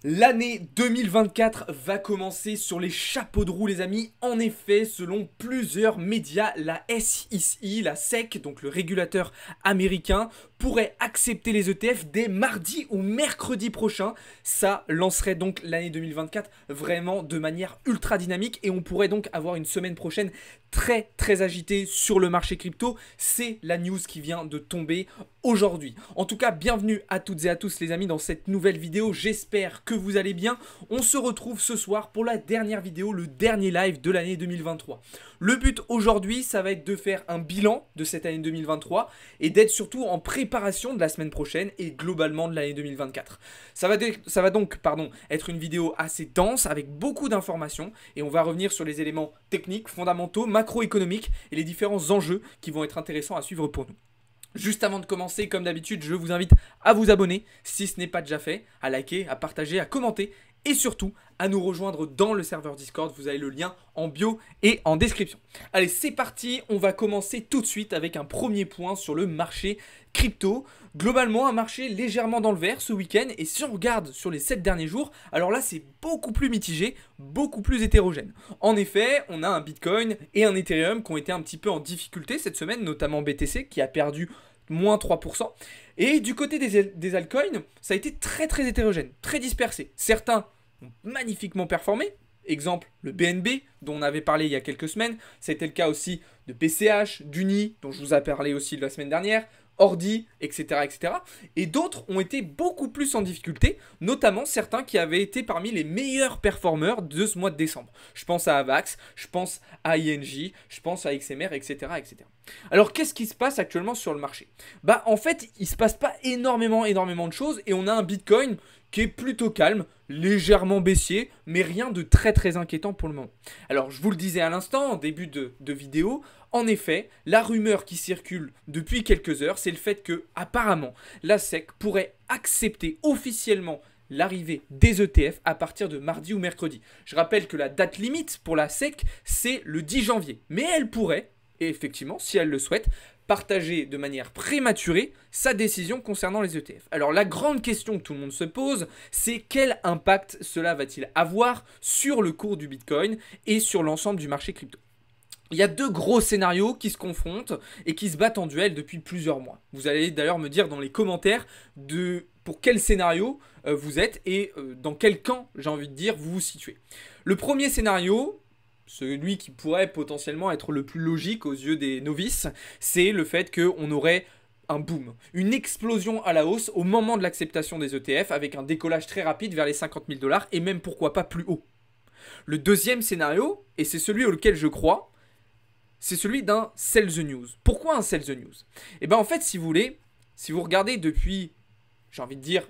L'année 2024 va commencer sur les chapeaux de roue les amis. En effet, selon plusieurs médias, la SEC, la SEC, donc le régulateur américain, pourrait accepter les ETF dès mardi ou mercredi prochain. Ça lancerait donc l'année 2024 vraiment de manière ultra dynamique et on pourrait donc avoir une semaine prochaine très agitée sur le marché crypto. C'est la news qui vient de tomber aujourd'hui. En tout cas, bienvenue à toutes et à tous les amis dans cette nouvelle vidéo. J'espère que vous allez bien. On se retrouve ce soir pour la dernière vidéo, le dernier live de l'année 2023. Le but aujourd'hui, ça va être de faire un bilan de cette année 2023 et d'être surtout en préparation de la semaine prochaine et globalement de l'année 2024. Ça va donc être une vidéo assez dense avec beaucoup d'informations et on va revenir sur les éléments techniques, fondamentaux, macroéconomiques et les différents enjeux qui vont être intéressants à suivre pour nous. Juste avant de commencer, comme d'habitude, je vous invite à vous abonner si ce n'est pas déjà fait, à liker, à partager, à commenter et surtout à nous rejoindre dans le serveur Discord. Vous avez le lien en bio et en description. Allez, c'est parti. On va commencer tout de suite avec un premier point sur le marché crypto. Globalement, un marché légèrement dans le vert ce week-end. Et si on regarde sur les 7 derniers jours, alors là, c'est beaucoup plus mitigé, beaucoup plus hétérogène. En effet, on a un Bitcoin et un Ethereum qui ont été un petit peu en difficulté cette semaine, notamment BTC qui a perdu moins 3%. Et du côté des altcoins, ça a été très hétérogène, très dispersé. Certains ont magnifiquement performé. Exemple, le BNB, dont on avait parlé il y a quelques semaines. C'était le cas aussi de BCH, d'Uni, dont je vous ai parlé aussi la semaine dernière, Ordi, etc. Et d'autres ont été beaucoup plus en difficulté, notamment certains qui avaient été parmi les meilleurs performeurs de ce mois de décembre. Je pense à Avax, je pense à ING, je pense à XMR, etc. Alors, qu'est-ce qui se passe actuellement sur le marché? En fait, il ne se passe pas énormément de choses et on a un Bitcoin qui est plutôt calme, légèrement baissier, mais rien de très inquiétant pour le moment. Alors, je vous le disais à l'instant, en début de vidéo, en effet, la rumeur qui circule depuis quelques heures, c'est le fait que, apparemment, la SEC pourrait accepter officiellement l'arrivée des ETF à partir de mardi ou mercredi. Je rappelle que la date limite pour la SEC, c'est le 10 janvier. Mais elle pourrait, et effectivement, si elle le souhaite, partager de manière prématurée sa décision concernant les ETF. Alors la grande question que tout le monde se pose, c'est quel impact cela va-t-il avoir sur le cours du Bitcoin et sur l'ensemble du marché crypto? Il y a deux gros scénarios qui se confrontent et qui se battent en duel depuis plusieurs mois. Vous allez d'ailleurs me dire dans les commentaires pour quel scénario vous êtes et dans quel camp, j'ai envie de dire, vous vous situez. Le premier scénario, celui qui pourrait potentiellement être le plus logique aux yeux des novices, c'est le fait qu'on aurait un boom, une explosion à la hausse au moment de l'acceptation des ETF avec un décollage très rapide vers les 50 000 $ et même pourquoi pas plus haut. Le deuxième scénario, et c'est celui auquel je crois, c'est celui d'un sell the news. Pourquoi un sell the news? En fait, si vous voulez, si vous regardez depuis, j'ai envie de dire,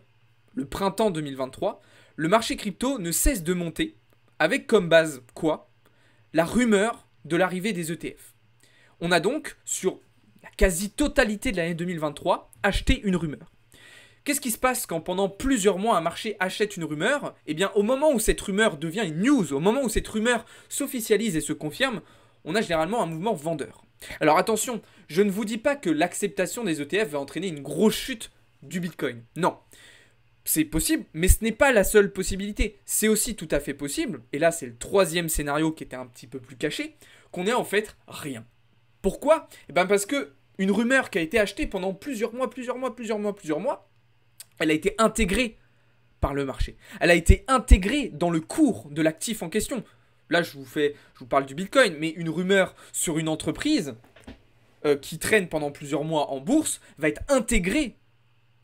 le printemps 2023, le marché crypto ne cesse de monter avec comme base quoi? La rumeur de l'arrivée des ETF. On a donc, sur la quasi-totalité de l'année 2023, acheté une rumeur. Qu'est-ce qui se passe quand pendant plusieurs mois un marché achète une rumeur? Au moment où cette rumeur devient une news, au moment où cette rumeur s'officialise et se confirme, on a généralement un mouvement vendeur. Alors attention, je ne vous dis pas que l'acceptation des ETF va entraîner une grosse chute du Bitcoin. Non. C'est possible, mais ce n'est pas la seule possibilité. C'est aussi tout à fait possible, et là c'est le troisième scénario qui était un petit peu plus caché, qu'on ait en fait rien. Pourquoi? Parce que une rumeur qui a été achetée pendant plusieurs mois, elle a été intégrée par le marché. Elle a été intégrée dans le cours de l'actif en question. Là je vous parle du Bitcoin, mais une rumeur sur une entreprise qui traîne pendant plusieurs mois en bourse va être intégrée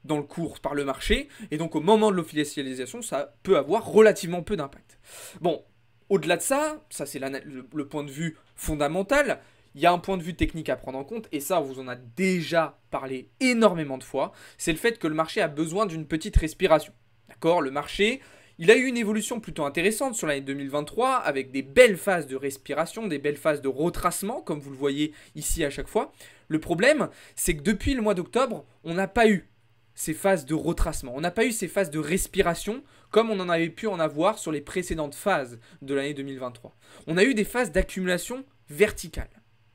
dans le cours par le marché, et donc au moment de l'officialisation, ça peut avoir relativement peu d'impact. Bon, au-delà de ça, ça c'est le point de vue fondamental, il y a un point de vue technique à prendre en compte, et ça on vous en a déjà parlé énormément de fois, c'est le fait que le marché a besoin d'une petite respiration. D'accord? Le marché, il a eu une évolution plutôt intéressante sur l'année 2023, avec des belles phases de respiration, des belles phases de retracement, comme vous le voyez ici à chaque fois. Le problème, c'est que depuis le mois d'octobre, on n'a pas eu ces phases de retracement. On n'a pas eu ces phases de respiration comme on en avait pu en avoir sur les précédentes phases de l'année 2023. On a eu des phases d'accumulation verticale.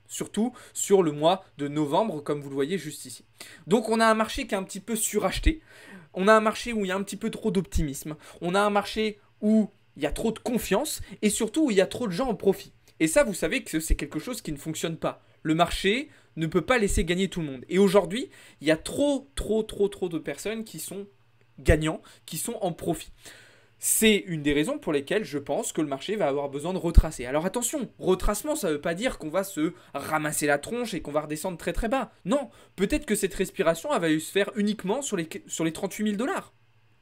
surtout sur le mois de novembre, comme vous le voyez juste ici. Donc on a un marché qui est un petit peu suracheté, on a un marché où il y a un petit peu trop d'optimisme, on a un marché où il y a trop de confiance, et surtout où il y a trop de gens en profit. Et ça, vous savez que c'est quelque chose qui ne fonctionne pas. Le marché ne peut pas laisser gagner tout le monde. Et aujourd'hui, il y a trop de personnes qui sont gagnants, qui sont en profit. C'est une des raisons pour lesquelles je pense que le marché va avoir besoin de retracer. Alors attention, retracement, ça ne veut pas dire qu'on va se ramasser la tronche et qu'on va redescendre très bas. Non, peut-être que cette respiration, elle va se faire uniquement sur les 38 000 dollars.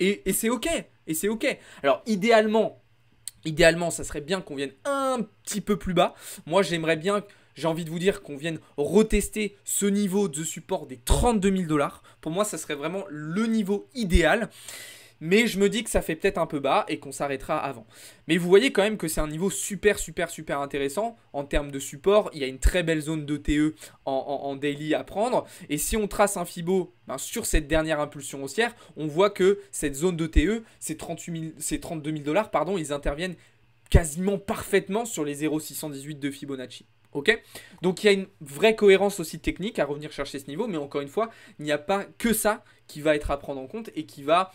Et c'est ok. Et c'est ok. Alors idéalement, ça serait bien qu'on vienne un petit peu plus bas. Moi, j'aimerais bien, j'ai envie de vous dire qu'on vienne retester ce niveau de support des 32 000 dollars. Pour moi, ça serait vraiment le niveau idéal. Mais je me dis que ça fait peut-être un peu bas et qu'on s'arrêtera avant. Mais vous voyez quand même que c'est un niveau super intéressant en termes de support. Il y a une très belle zone d'ETE en daily à prendre. Et si on trace un Fibo sur cette dernière impulsion haussière, on voit que cette zone d'ETE, ces 32 000 dollars, ils interviennent quasiment parfaitement sur les 0,618 de Fibonacci. Ok, donc il y a une vraie cohérence aussi technique à revenir chercher ce niveau, mais encore une fois, il n'y a pas que ça qui va être à prendre en compte et qui va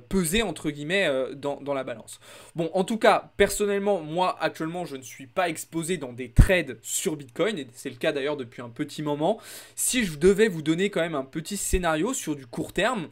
peser entre guillemets dans la balance. Bon, en tout cas, personnellement, moi actuellement, je ne suis pas exposé dans des trades sur Bitcoin, et c'est le cas d'ailleurs depuis un petit moment. Si je devais vous donner quand même un petit scénario sur du court terme,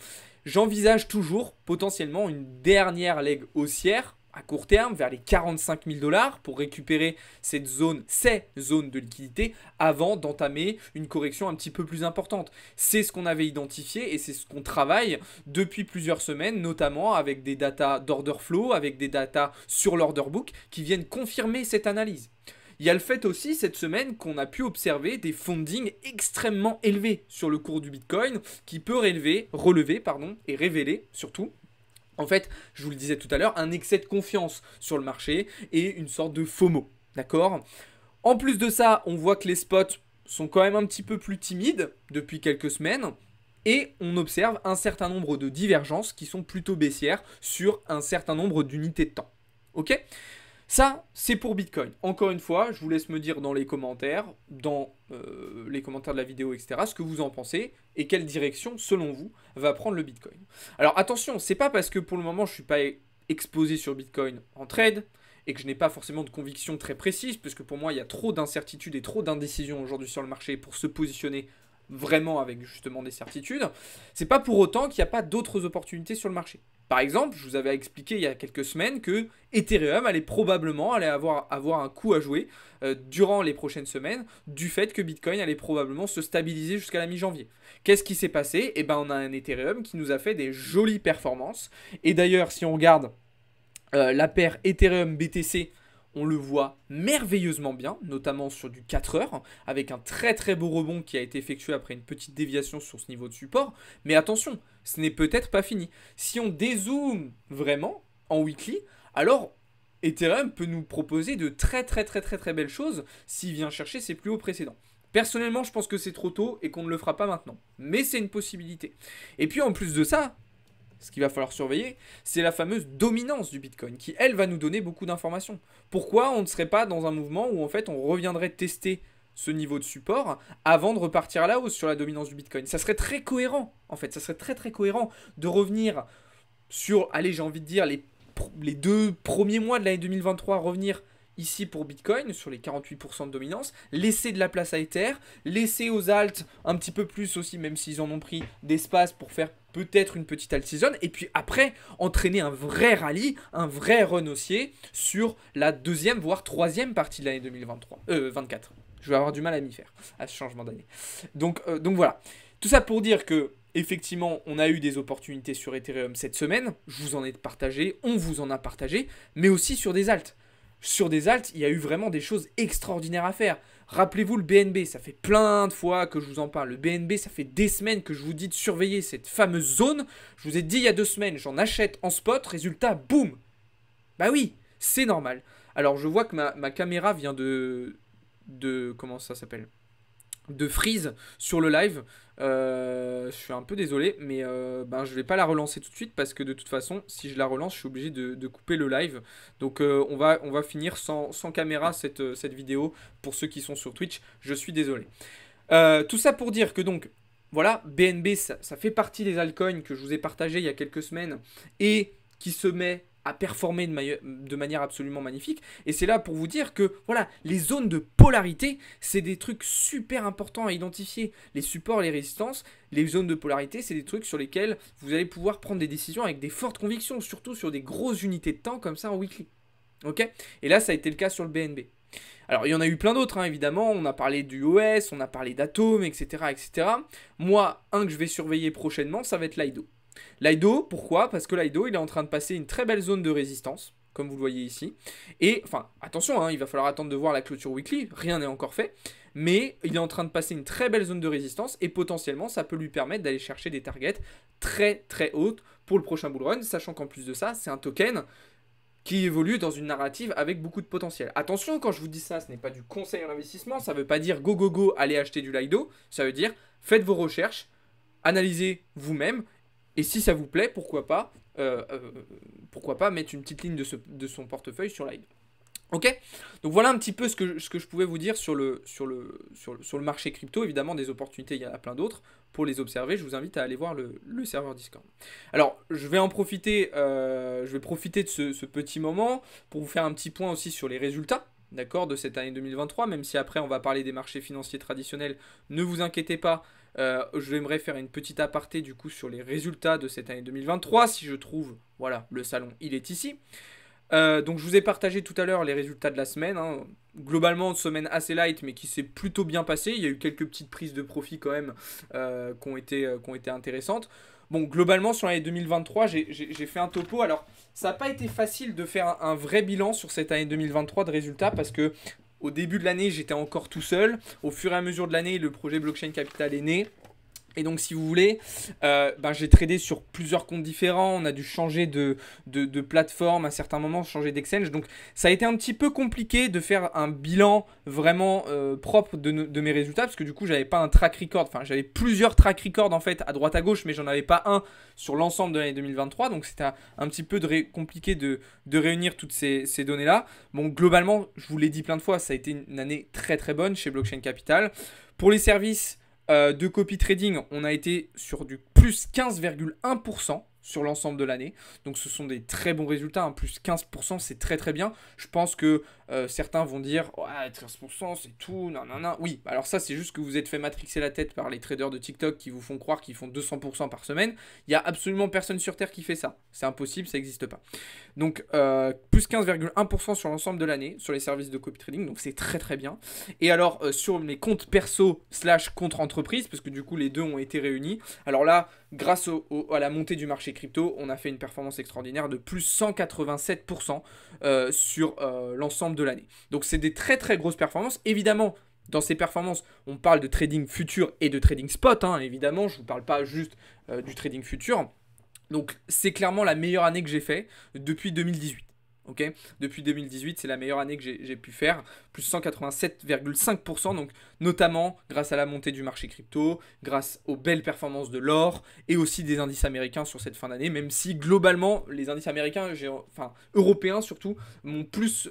j'envisage toujours potentiellement une dernière leg haussière à court terme vers les 45 000 dollars pour récupérer ces zones de liquidité avant d'entamer une correction un petit peu plus importante. C'est ce qu'on avait identifié et c'est ce qu'on travaille depuis plusieurs semaines, notamment avec des datas d'order flow, avec des datas sur l'order book qui viennent confirmer cette analyse. Il y a le fait aussi cette semaine qu'on a pu observer des fundings extrêmement élevés sur le cours du Bitcoin qui peut relever et révéler surtout, en fait, je vous le disais tout à l'heure, un excès de confiance sur le marché et une sorte de FOMO, d'accord ? En plus de ça, on voit que les spots sont quand même un petit peu plus timides depuis quelques semaines et on observe un certain nombre de divergences qui sont plutôt baissières sur un certain nombre d'unités de temps. Ok ? Ça, c'est pour Bitcoin. Encore une fois, je vous laisse me dire dans les commentaires, les commentaires de la vidéo, etc., ce que vous en pensez et quelle direction, selon vous, va prendre le Bitcoin. Alors attention, c'est pas parce que pour le moment je ne suis pas exposé sur Bitcoin en trade et que je n'ai pas forcément de conviction très précise, puisque pour moi il y a trop d'incertitudes et trop d'indécisions aujourd'hui sur le marché pour se positionner vraiment avec justement des certitudes. C'est pas pour autant qu'il n'y a pas d'autres opportunités sur le marché. Par exemple, je vous avais expliqué il y a quelques semaines que Ethereum allait probablement avoir un coup à jouer durant les prochaines semaines du fait que Bitcoin allait probablement se stabiliser jusqu'à la mi-janvier. Qu'est-ce qui s'est passé ? Eh ben, on a un Ethereum qui nous a fait des jolies performances. Et d'ailleurs, si on regarde la paire Ethereum-BTC, on le voit merveilleusement bien, notamment sur du 4 heures, avec un très beau rebond qui a été effectué après une petite déviation sur ce niveau de support. Mais attention, ce n'est peut-être pas fini. Si on dézoome vraiment en weekly, alors Ethereum peut nous proposer de très belles choses s'il vient chercher ses plus hauts précédents. Personnellement, je pense que c'est trop tôt et qu'on ne le fera pas maintenant. Mais c'est une possibilité. Et puis en plus de ça, ce qu'il va falloir surveiller, c'est la fameuse dominance du Bitcoin, qui, elle, va nous donner beaucoup d'informations. Pourquoi on ne serait pas dans un mouvement où, en fait, on reviendrait tester ce niveau de support avant de repartir à la hausse sur la dominance du Bitcoin ? Ça serait très cohérent, en fait. Ça serait très cohérent de revenir sur, allez, j'ai envie de dire, les 2 premiers mois de l'année 2023, revenir ici pour Bitcoin, sur les 48% de dominance, laisser de la place à Ether, laisser aux alts un petit peu plus aussi, même s'ils en ont pris d'espace pour faire peut-être une petite alt season, et puis après, entraîner un vrai rallye, un vrai run haussier sur la deuxième, voire troisième partie de l'année 2024. Je vais avoir du mal à m'y faire, à ce changement d'année. Donc voilà. Tout ça pour dire que, effectivement, on a eu des opportunités sur Ethereum cette semaine, je vous en ai partagé, on vous en a partagé, mais aussi sur des alts. Sur des alts, il y a eu vraiment des choses extraordinaires à faire. Rappelez-vous le BNB, ça fait plein de fois que je vous en parle. Le BNB, ça fait des semaines que je vous dis de surveiller cette fameuse zone. Je vous ai dit il y a 2 semaines, j'en achète en spot, résultat, boum. Bah oui, c'est normal. Alors je vois que ma caméra vient de comment ça s'appelle ? de freeze sur le live. Je suis un peu désolé, mais je vais pas la relancer tout de suite parce que de toute façon, si je la relance, je suis obligé de couper le live. Donc on va finir sans caméra cette vidéo pour ceux qui sont sur Twitch. Je suis désolé. Tout ça pour dire que donc, voilà, BNB, ça fait partie des altcoins que je vous ai partagé il y a quelques semaines et qui se met à performer de manière absolument magnifique. Et c'est là pour vous dire que, voilà, les zones de polarité, c'est des trucs super importants à identifier. Les supports, les résistances, les zones de polarité, c'est des trucs sur lesquels vous allez pouvoir prendre des décisions avec des fortes convictions, surtout sur des grosses unités de temps comme ça en weekly. Ok? Et là, ça a été le cas sur le BNB. Alors, il y en a eu plein d'autres, hein, évidemment. On a parlé du OS, on a parlé d'Atom, etc., etc. Moi, un que je vais surveiller prochainement, ça va être l'IDO. L'IDO, pourquoi? Parce que l'IDO, il est en train de passer une très belle zone de résistance, comme vous le voyez ici. Et, enfin, attention, hein, il va falloir attendre de voir la clôture weekly, rien n'est encore fait. Mais il est en train de passer une très belle zone de résistance et potentiellement, ça peut lui permettre d'aller chercher des targets très très hautes pour le prochain bull run, sachant qu'en plus de ça, c'est un token qui évolue dans une narrative avec beaucoup de potentiel. Attention, quand je vous dis ça, ce n'est pas du conseil en investissement, ça ne veut pas dire go go go, allez acheter du Lido, ça veut dire faites vos recherches, analysez vous-même, et si ça vous plaît, pourquoi pas mettre une petite ligne de son portefeuille sur Lido. Ok, donc voilà un petit peu ce que je pouvais vous dire sur le marché crypto. Évidemment, des opportunités, il y en a plein d'autres. Pour les observer, je vous invite à aller voir le serveur Discord. Alors, je vais profiter de ce petit moment pour vous faire un petit point aussi sur les résultats, d'accord, de cette année 2023, même si après on va parler des marchés financiers traditionnels. Ne vous inquiétez pas, j'aimerais faire une petite aparté du coup sur les résultats de cette année 2023. Si je trouve, voilà, le salon, il est ici. Donc je vous ai partagé tout à l'heure les résultats de la semaine, hein. Globalement, une semaine assez light mais qui s'est plutôt bien passée. Il y a eu quelques petites prises de profit quand même qui ont été intéressantes. Bon, globalement sur l'année 2023, j'ai fait un topo. Alors ça n'a pas été facile de faire un vrai bilan sur cette année 2023 de résultats parce que au début de l'année j'étais encore tout seul. Au fur et à mesure de l'année, le projet Blockchain Capital est né. Et donc si vous voulez, j'ai tradé sur plusieurs comptes différents, on a dû changer de plateforme à certains moments, changer d'exchange. Donc ça a été un petit peu compliqué de faire un bilan vraiment propre de mes résultats, parce que du coup j'avais pas un track record, enfin j'avais plusieurs track records en fait à droite à gauche, mais j'en avais pas un sur l'ensemble de l'année 2023. Donc c'était un petit peu compliqué de réunir toutes ces données-là. Bon, globalement, je vous l'ai dit plein de fois, ça a été une année très très bonne chez Blockchain Capital. Pour les services de copy trading, on a été sur du plus 15,1% sur l'ensemble de l'année. Donc ce sont des très bons résultats, hein. Plus 15%, c'est très très bien. Je pense que certains vont dire ouais, 15% c'est tout, non, non, non. Oui, alors ça c'est juste que vous êtes fait matrixer la tête par les traders de TikTok qui vous font croire qu'ils font 200% par semaine. Il n'y a absolument personne sur Terre qui fait ça. C'est impossible, ça n'existe pas. Donc plus 15,1% sur l'ensemble de l'année sur les services de copy trading, donc c'est très très bien. Et alors sur mes comptes perso / contre entreprise, parce que du coup les deux ont été réunis, alors là grâce à la montée du marché crypto, on a fait une performance extraordinaire de plus 187% sur l'ensemble de l'année. Donc c'est des très très grosses performances. Évidemment, dans ces performances, on parle de trading futur et de trading spot, hein. Évidemment, je ne vous parle pas juste du trading futur. Donc c'est clairement la meilleure année que j'ai fait depuis 2018. Okay, depuis 2018, c'est la meilleure année que j'ai pu faire, plus 187,5%, donc notamment grâce à la montée du marché crypto, grâce aux belles performances de l'or et aussi des indices américains sur cette fin d'année, même si globalement les indices américains, enfin européens surtout, m'ont plus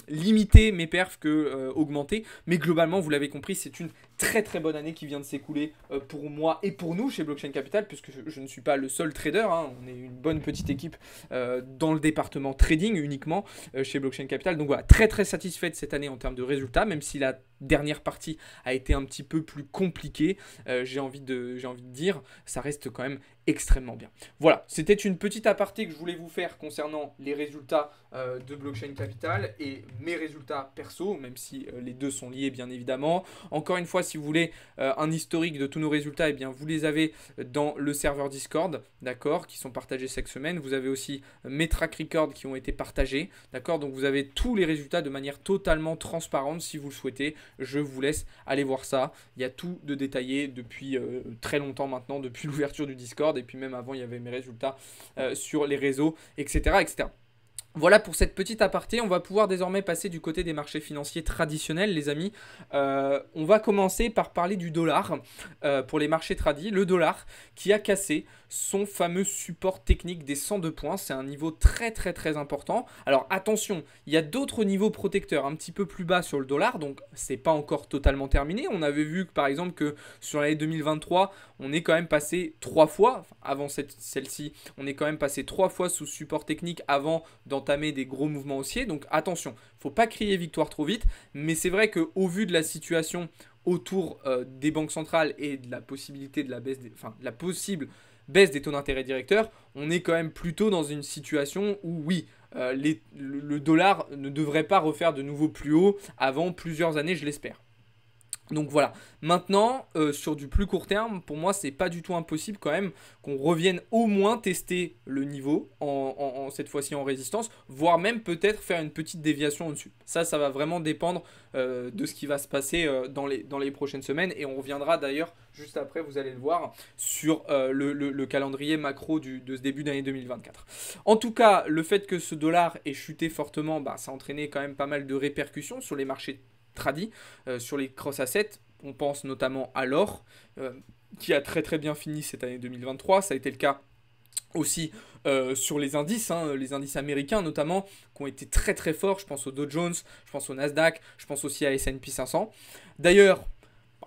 limité mes perfs que augmenté, mais globalement vous l'avez compris, c'est une très très bonne année qui vient de s'écouler pour moi et pour nous chez Blockchain Capital, puisque je ne suis pas le seul trader, hein, on est une bonne petite équipe dans le département trading uniquement chez Blockchain Capital. Donc voilà, très très satisfait de cette année en termes de résultats, même si la dernière partie a été un petit peu plus compliquée, j'ai envie de dire, ça reste quand même extrêmement bien. Voilà, c'était une petite aparté que je voulais vous faire concernant les résultats de Blockchain Capital et mes résultats perso, même si les deux sont liés bien évidemment. Encore une fois, si vous voulez un historique de tous nos résultats, eh bien vous les avez dans le serveur Discord, d'accord, qui sont partagés chaque semaine. Vous avez aussi mes track records qui ont été partagés, d'accord, donc vous avez tous les résultats de manière totalement transparente si vous le souhaitez. Je vous laisse aller voir ça. Il y a tout de détaillé depuis très longtemps maintenant, depuis l'ouverture du Discord, et puis même avant il y avait mes résultats sur les réseaux, etc., etc. Voilà pour cette petite aparté, on va pouvoir désormais passer du côté des marchés financiers traditionnels, les amis. On va commencer par parler du dollar pour les marchés tradis. Le dollar qui a cassé son fameux support technique des 102 points, c'est un niveau très très très important. Alors attention, il y a d'autres niveaux protecteurs un petit peu plus bas sur le dollar, donc c'est pas encore totalement terminé. On avait vu par exemple que sur l'année 2023, on est quand même passé 3 fois, enfin, avant celle-ci, on est quand même passé 3 fois sous support technique avant d'entamer des gros mouvements haussiers. Donc attention, il ne faut pas crier victoire trop vite, mais c'est vrai qu'au vu de la situation autour des banques centrales et de la possibilité de la baisse, la possible baisse des taux d'intérêt directeurs, on est quand même plutôt dans une situation où oui, le dollar ne devrait pas refaire de nouveaux plus hauts avant plusieurs années, je l'espère. Donc voilà, maintenant sur du plus court terme, pour moi c'est pas du tout impossible quand même qu'on revienne au moins tester le niveau cette fois-ci en résistance, voire même peut-être faire une petite déviation au-dessus. Ça va vraiment dépendre de ce qui va se passer dans les prochaines semaines, et on reviendra d'ailleurs juste après, vous allez le voir, sur le calendrier macro de ce début d'année 2024. En tout cas, le fait que ce dollar ait chuté fortement, ça a entraîné quand même pas mal de répercussions sur les marchés tradis, sur les cross assets. On pense notamment à l'or, qui a très très bien fini cette année 2023. Ça a été le cas aussi sur les indices américains notamment, qui ont été très très forts. Je pense au Dow Jones, je pense au Nasdaq, je pense aussi à S&P 500. D'ailleurs,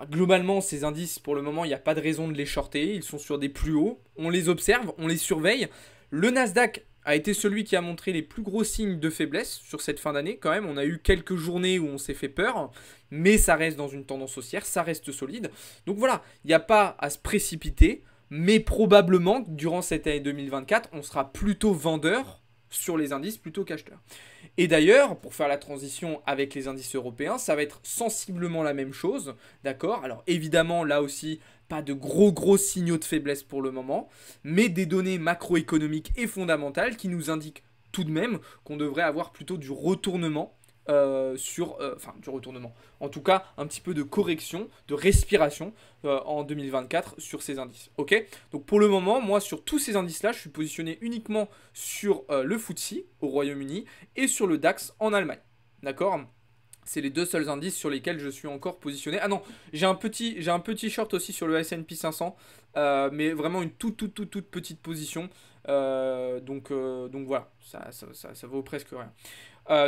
globalement, ces indices, pour le moment, il n'y a pas de raison de les shorter. Ils sont sur des plus hauts. On les observe, on les surveille. Le Nasdaq a été celui qui a montré les plus gros signes de faiblesse sur cette fin d'année. Quand même, on a eu quelques journées où on s'est fait peur, mais ça reste dans une tendance haussière, ça reste solide. Donc voilà, il n'y a pas à se précipiter, mais probablement, durant cette année 2024, on sera plutôt vendeur sur les indices plutôt qu'acheteur. Et d'ailleurs, pour faire la transition avec les indices européens, ça va être sensiblement la même chose, d'accord? Alors évidemment, là aussi, pas de gros signaux de faiblesse pour le moment, mais des données macroéconomiques et fondamentales qui nous indiquent tout de même qu'on devrait avoir plutôt du retournement du retournement. En tout cas, un petit peu de correction, de respiration en 2024 sur ces indices. Ok. Donc pour le moment, moi sur tous ces indices-là, je suis positionné uniquement sur le FTSE au Royaume-Uni et sur le DAX en Allemagne. D'accord. C'est les deux seuls indices sur lesquels je suis encore positionné. Ah non, j'ai un petit short aussi sur le S&P 500, mais vraiment une toute petite position. Donc voilà, ça vaut presque rien.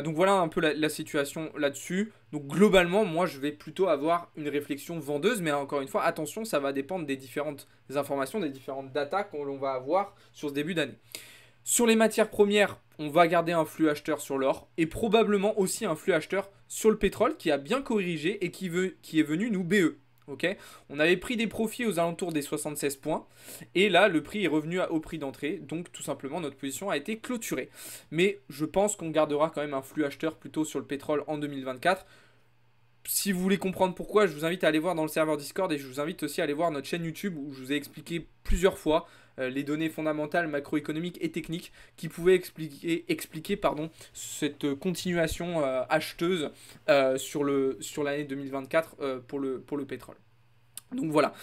Donc voilà un peu la situation là-dessus. Donc globalement, moi je vais plutôt avoir une réflexion vendeuse, mais encore une fois, attention, ça va dépendre des différentes informations, des différentes datas qu'on va avoir sur ce début d'année. Sur les matières premières, on va garder un flux acheteur sur l'or et probablement aussi un flux acheteur sur le pétrole qui a bien corrigé et qui est venu nous BE. Okay, on avait pris des profits aux alentours des 76 points et là le prix est revenu au prix d'entrée, donc tout simplement notre position a été clôturée. Mais je pense qu'on gardera quand même un flux acheteur plutôt sur le pétrole en 2024. Si vous voulez comprendre pourquoi, je vous invite à aller voir dans le serveur Discord et je vous invite aussi à aller voir notre chaîne YouTube où je vous ai expliqué plusieurs fois les données fondamentales macroéconomiques et techniques qui pouvaient expliquer cette continuation acheteuse sur l'année 2024 pour le pétrole. Donc voilà.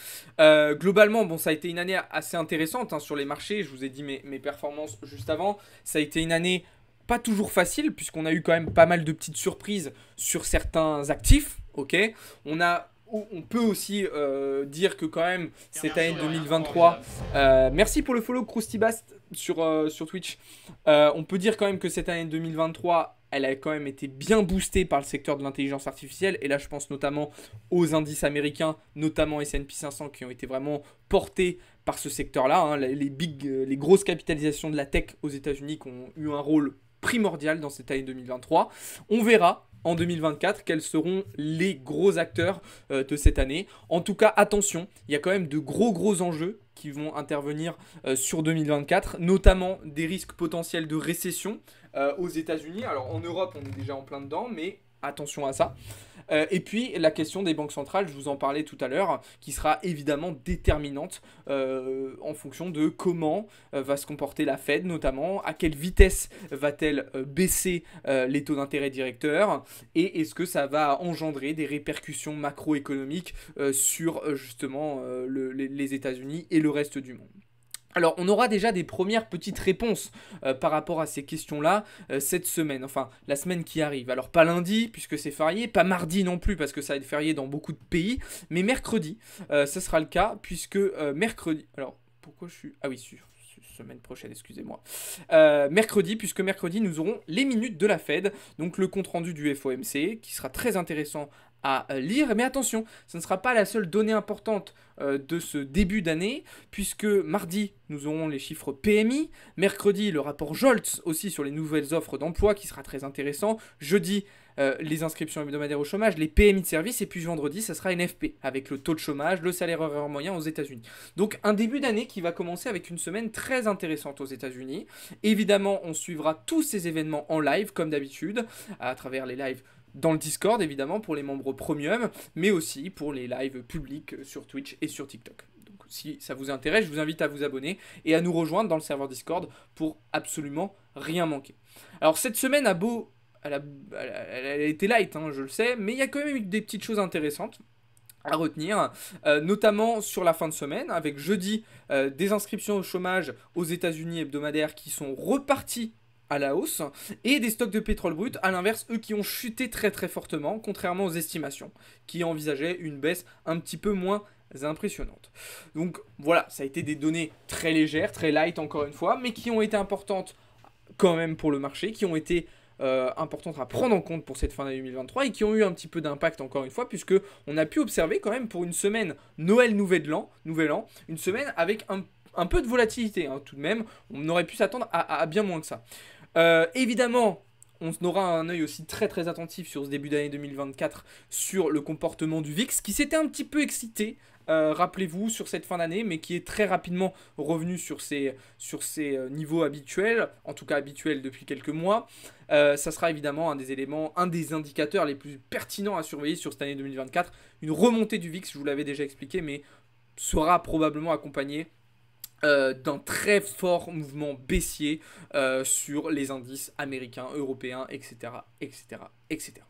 Globalement, bon, ça a été une année assez intéressante sur les marchés. Je vous ai dit mes performances juste avant. Ça a été une année pas toujours facile puisqu'on a eu quand même pas mal de petites surprises sur certains actifs. Ok, on peut aussi dire que quand même cette année 2023, merci pour le follow Krustibast sur Twitch, on peut dire quand même que cette année 2023 elle a quand même été bien boostée par le secteur de l'intelligence artificielle, et là je pense notamment aux indices américains, notamment S&P 500 qui ont été vraiment portés par ce secteur-là, les grosses capitalisations de la tech aux États-Unis qui ont eu un rôle primordial dans cette année 2023. On verra en 2024 quels seront les gros acteurs de cette année. En tout cas, attention, il y a quand même de gros enjeux qui vont intervenir sur 2024, notamment des risques potentiels de récession aux États-Unis. Alors en Europe, on est déjà en plein dedans, mais attention à ça. Et puis la question des banques centrales, je vous en parlais tout à l'heure, qui sera évidemment déterminante en fonction de comment va se comporter la Fed notamment, à quelle vitesse va-t-elle baisser les taux d'intérêt directeurs, et est-ce que ça va engendrer des répercussions macroéconomiques sur justement les États-Unis et le reste du monde. Alors, on aura déjà des premières petites réponses par rapport à ces questions-là cette semaine, enfin la semaine qui arrive. Alors, pas lundi, puisque c'est férié, pas mardi non plus, parce que ça va être férié dans beaucoup de pays, mais mercredi, ça sera le cas, puisque mercredi... Alors, pourquoi je suis... Ah oui, semaine prochaine, excusez-moi. Mercredi, puisque mercredi, nous aurons les minutes de la Fed, donc le compte-rendu du FOMC, qui sera très intéressant à lire. Mais attention, ce ne sera pas la seule donnée importante de ce début d'année, puisque mardi, nous aurons les chiffres PMI, mercredi, le rapport Jolts aussi sur les nouvelles offres d'emploi, qui sera très intéressant, jeudi, les inscriptions hebdomadaires au chômage, les PMI de service, et puis vendredi, ça sera NFP, avec le taux de chômage, le salaire horaire moyen aux États-Unis. Donc un début d'année qui va commencer avec une semaine très intéressante aux États-Unis. Évidemment, on suivra tous ces événements en live, comme d'habitude, à travers les lives dans le Discord, évidemment, pour les membres premium, mais aussi pour les lives publics sur Twitch et sur TikTok. Donc si ça vous intéresse, je vous invite à vous abonner et à nous rejoindre dans le serveur Discord pour absolument rien manquer. Alors cette semaine elle a été light, hein, je le sais, mais il y a quand même eu des petites choses intéressantes à retenir, notamment sur la fin de semaine, avec jeudi des inscriptions au chômage aux États-Unis hebdomadaires qui sont reparties à la hausse, et des stocks de pétrole brut, à l'inverse, eux qui ont chuté très très fortement, contrairement aux estimations, qui envisageaient une baisse un petit peu moins impressionnante. Donc voilà, ça a été des données très légères, très light encore une fois, mais qui ont été importantes quand même pour le marché, qui ont été importantes à prendre en compte pour cette fin d'année 2023 et qui ont eu un petit peu d'impact encore une fois, puisque on a pu observer quand même pour une semaine Noël Nouvel An, une semaine avec un peu de volatilité, hein, tout de même. On aurait pu s'attendre à bien moins que ça. Évidemment, on aura un œil aussi très très attentif sur ce début d'année 2024 sur le comportement du VIX qui s'était un petit peu excité, rappelez-vous, sur cette fin d'année, mais qui est très rapidement revenu sur ses niveaux habituels, en tout cas habituels depuis quelques mois. Ça sera évidemment un des éléments, un des indicateurs les plus pertinents à surveiller sur cette année 2024. Une remontée du VIX, je vous l'avais déjà expliqué, mais sera probablement accompagnée d'un très fort mouvement baissier sur les indices américains, européens, etc., etc., etc.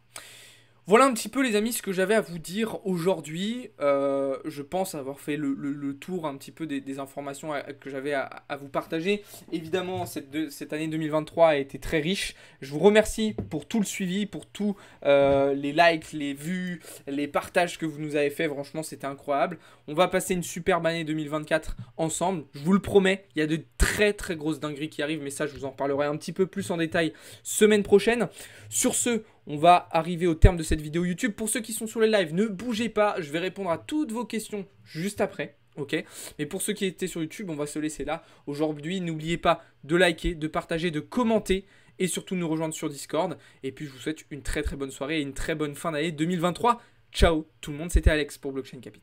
Voilà un petit peu les amis ce que j'avais à vous dire aujourd'hui. Je pense avoir fait le tour un petit peu des informations que j'avais à vous partager. Évidemment cette année 2023 a été très riche. Je vous remercie pour tout le suivi, pour tous les likes, les vues, les partages que vous nous avez fait. Franchement c'était incroyable. On va passer une superbe année 2024 ensemble. Je vous le promets, il y a de très très grosses dingueries qui arrivent. Mais ça je vous en parlerai un petit peu plus en détail semaine prochaine. Sur ce, on va arriver au terme de cette vidéo YouTube. Pour ceux qui sont sur les lives, ne bougez pas. Je vais répondre à toutes vos questions juste après. Ok. Mais pour ceux qui étaient sur YouTube, on va se laisser là. Aujourd'hui, n'oubliez pas de liker, de partager, de commenter et surtout de nous rejoindre sur Discord. Et puis, je vous souhaite une très très bonne soirée et une très bonne fin d'année 2023. Ciao tout le monde, c'était Alex pour Blockchain Capital.